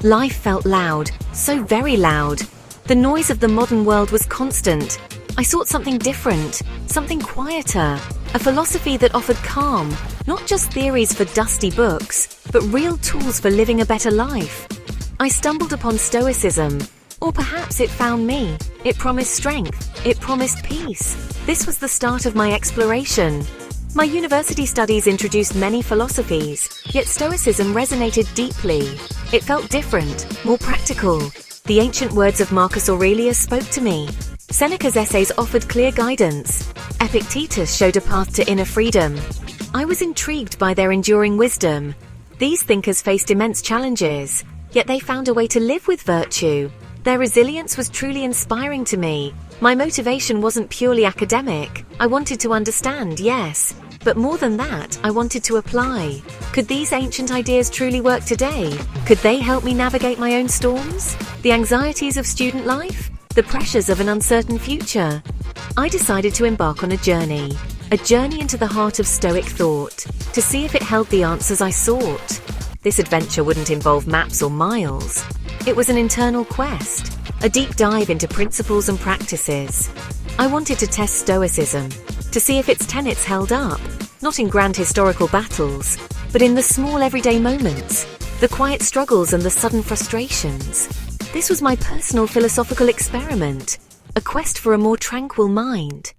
Life felt loud, so very loud. The noise of the modern world was constant. I sought something different, something quieter, a philosophy that offered calm, not just theories for dusty books, but real tools for living a better life. I stumbled upon Stoicism, or perhaps it found me. It promised strength, it promised peace. This was the start of my exploration. My university studies introduced many philosophies, yet Stoicism resonated deeply. It felt different, more practical. The ancient words of Marcus Aurelius spoke to me. Seneca's essays offered clear guidance. Epictetus showed a path to inner freedom. I was intrigued by their enduring wisdom. These thinkers faced immense challenges, yet they found a way to live with virtue. Their resilience was truly inspiring to me. My motivation wasn't purely academic. I wanted to understand, yes, but more than that, I wanted to apply. Could these ancient ideas truly work today? Could they help me navigate my own storms? The anxieties of student life? The pressures of an uncertain future? I decided to embark on a journey into the heart of Stoic thought, to see if it held the answers I sought. This adventure wouldn't involve maps or miles. It was an internal quest, a deep dive into principles and practices. I wanted to test Stoicism, to see if its tenets held up, not in grand historical battles, but in the small everyday moments, the quiet struggles and the sudden frustrations. This was my personal philosophical experiment, a quest for a more tranquil mind.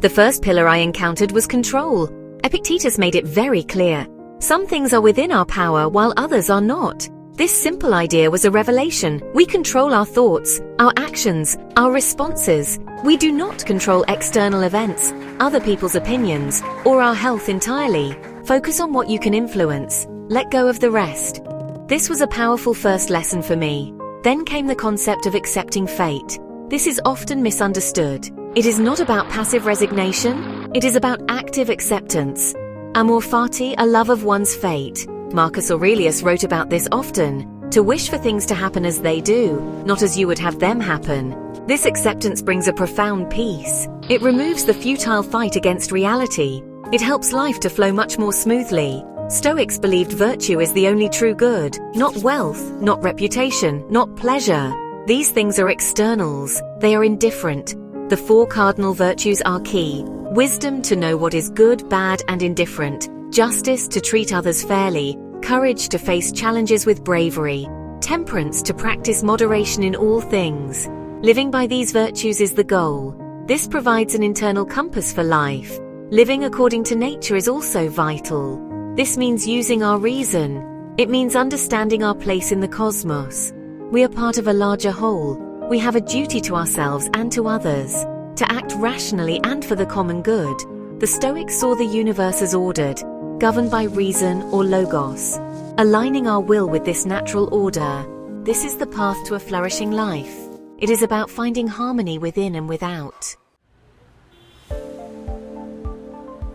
The first pillar I encountered was control. Epictetus made it very clear. Some things are within our power while others are not. This simple idea was a revelation. We control our thoughts, our actions, our responses. We do not control external events, other people's opinions, or our health entirely. Focus on what you can influence. Let go of the rest. This was a powerful first lesson for me. Then came the concept of accepting fate. This is often misunderstood. It is not about passive resignation. It is about active acceptance. Amor fati, a love of one's fate. Marcus Aurelius wrote about this often. To wish for things to happen as they do, not as you would have them happen. This acceptance brings a profound peace. It removes the futile fight against reality. It helps life to flow much more smoothly. Stoics believed virtue is the only true good, not wealth, not reputation, not pleasure. These things are externals. They are indifferent. The four cardinal virtues are key. Wisdom to know what is good, bad, and indifferent. Justice to treat others fairly. Courage to face challenges with bravery. Temperance to practice moderation in all things. Living by these virtues is the goal. This provides an internal compass for life. Living according to nature is also vital. This means using our reason. It means understanding our place in the cosmos. We are part of a larger whole. We have a duty to ourselves and to others, to act rationally and for the common good. The Stoics saw the universe as ordered, governed by reason or logos. Aligning our will with this natural order, this is the path to a flourishing life. It is about finding harmony within and without.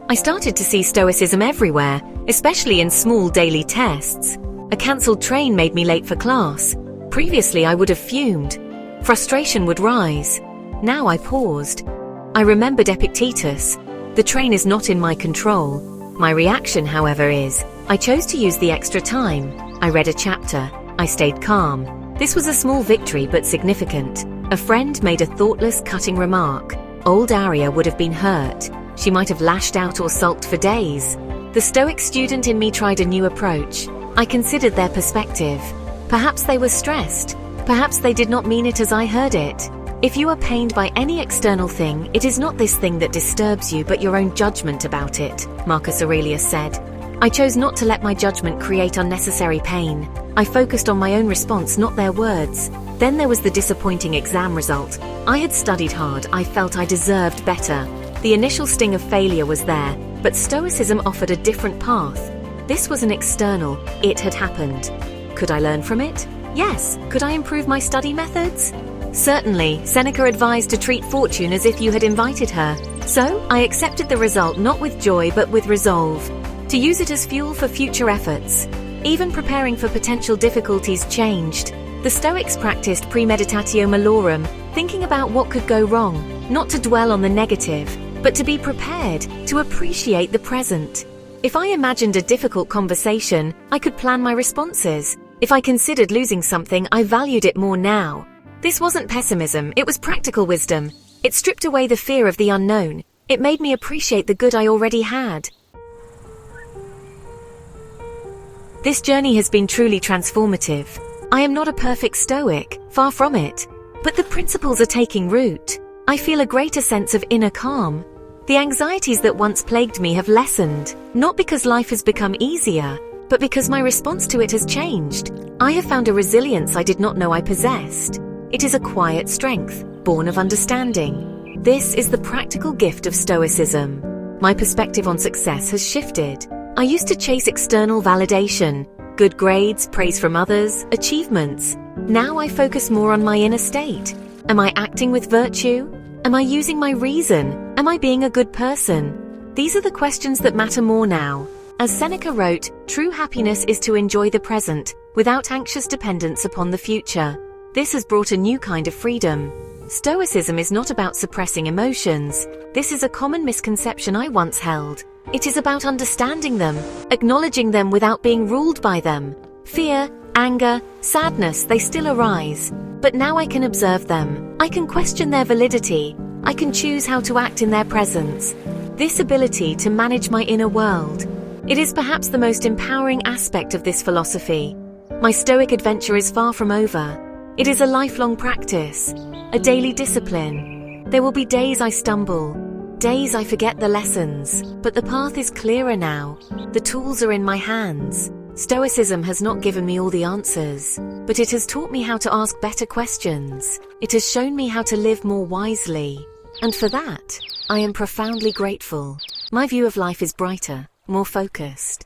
I started to see Stoicism everywhere, especially in small daily tests. A cancelled train made me late for class. Previously, I would have fumed. Frustration would rise. Now I paused. I remembered Epictetus. The train is not in my control. My reaction, however, is, I chose to use the extra time. I read a chapter. I stayed calm. This was a small victory but significant. A friend made a thoughtless, cutting remark. Old Aria would have been hurt. She might have lashed out or sulked for days. The Stoic student in me tried a new approach. I considered their perspective. Perhaps they were stressed. Perhaps they did not mean it as I heard it. If you are pained by any external thing, it is not this thing that disturbs you but your own judgment about it, Marcus Aurelius said. I chose not to let my judgment create unnecessary pain. I focused on my own response, not their words. Then there was the disappointing exam result. I had studied hard. I felt I deserved better. The initial sting of failure was there, but Stoicism offered a different path. This was an external. It had happened. Could I learn from it? Yes. Could I improve my study methods? Certainly. Seneca advised to treat fortune as if you had invited her. So, I accepted the result not with joy but with resolve. To use it as fuel for future efforts. Even preparing for potential difficulties changed. The Stoics practiced premeditatio malorum, thinking about what could go wrong, not to dwell on the negative, but to be prepared, to appreciate the present. If I imagined a difficult conversation, I could plan my responses. If I considered losing something, I valued it more now. This wasn't pessimism, it was practical wisdom. It stripped away the fear of the unknown. It made me appreciate the good I already had. This journey has been truly transformative. I am not a perfect Stoic, far from it. But the principles are taking root. I feel a greater sense of inner calm. The anxieties that once plagued me have lessened, not because life has become easier, but because my response to it has changed. I have found a resilience I did not know I possessed. It is a quiet strength, born of understanding. This is the practical gift of Stoicism. My perspective on success has shifted. I used to chase external validation, good grades, praise from others, achievements. Now I focus more on my inner state. Am I acting with virtue? Am I using my reason? Am I being a good person? These are the questions that matter more now. As Seneca wrote, true happiness is to enjoy the present, without anxious dependence upon the future. This has brought a new kind of freedom. Stoicism is not about suppressing emotions. This is a common misconception I once held. It is about understanding them, acknowledging them without being ruled by them. Fear, anger, sadness, they still arise. But now I can observe them. I can question their validity. I can choose how to act in their presence. This ability to manage my inner world. It is perhaps the most empowering aspect of this philosophy. My Stoic adventure is far from over. It is a lifelong practice, a daily discipline. There will be days I stumble, days I forget the lessons, but the path is clearer now. The tools are in my hands. Stoicism has not given me all the answers, but it has taught me how to ask better questions. It has shown me how to live more wisely. And for that, I am profoundly grateful. My view of life is brighter, more focused.